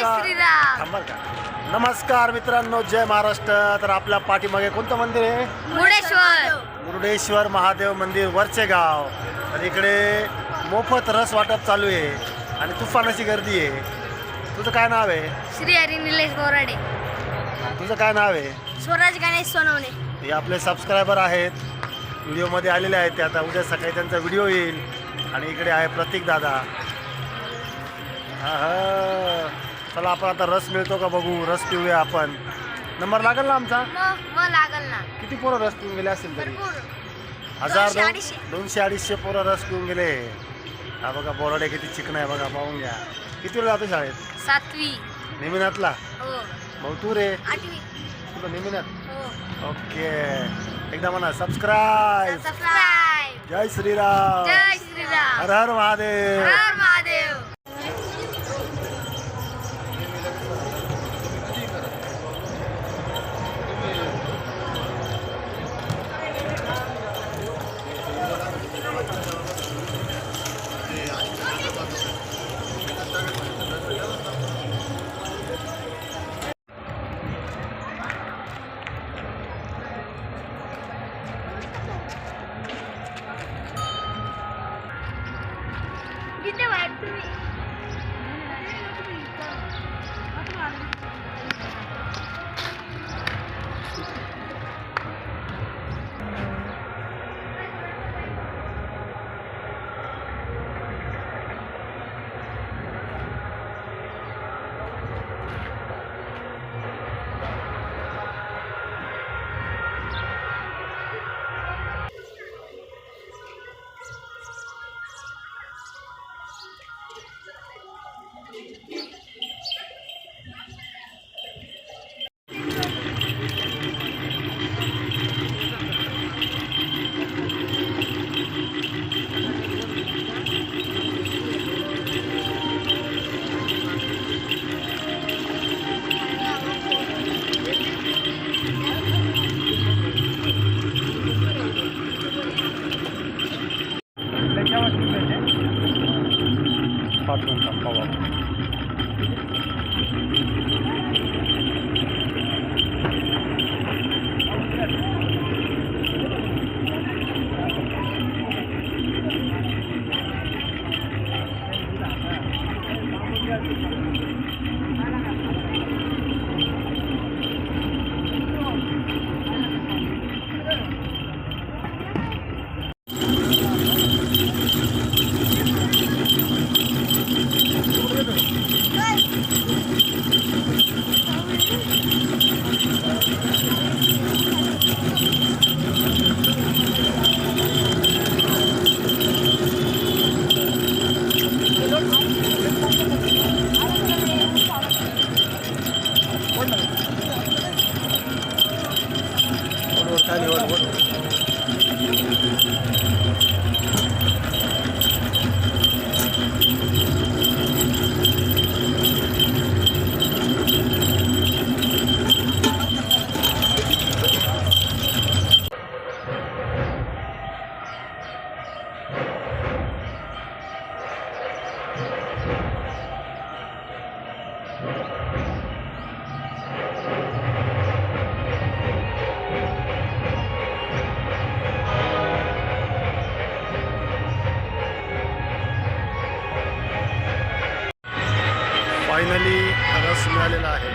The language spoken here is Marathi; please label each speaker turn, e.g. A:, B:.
A: नमस्कार थांबा का. नमस्कार मित्रांनो, जय महाराष्ट्र. तर आपल्या पाठीमागे कोणतं मंदिर आहे? मुरुडेश्वर महादेव मंदिर, वरचे गाव. तर इकडे मोफत रस वाटप चालू आहे आणि तुफानाची गर्दी आहे. तुझं काय नाव आहे?
B: श्री हरी निलेश बोराडे.
A: तुझं काय नाव आहे?
B: स्वराज गणेश सोनवणे.
A: हे आपले सबस्क्रायबर आहेत, व्हिडिओमध्ये आलेले आहेत. ते आता उद्या सकाळी त्यांचा व्हिडिओ येईल. आणि इकडे आहे प्रतीक दादा. हा हा, चला आपण आता रस मिळतो का बघू. रस पिऊया आपण. नंबर लागेल ना आमचा?
B: मग लागल ना.
A: किती पोरं रस पिऊन गेले असतील तरी?
B: भरपूर.
A: 1000
B: 200-250.
A: 200-250 पोरं रस पिऊन गेले. हा बघा बोराडे किती चिकन आहे बघा, पाहून घ्या. किती वेळ जातो शाळेत?
B: 7वी.
A: निमिनातला?
B: हो.
A: भाऊ तू रे?
B: 8वी.
A: तुला निमिनात?
B: हो.
A: ओके. एकदा म्हणा सबस्क्राईब.
B: सबस्क्राइब.
A: जय श्रीराम.
B: जय श्रीराम.
A: हर हर महादेव.
B: हर हर महादेव. किती वाट तुम्ही?
A: पाठवून टाक पावा. फायनली रस मिळालेला आहे.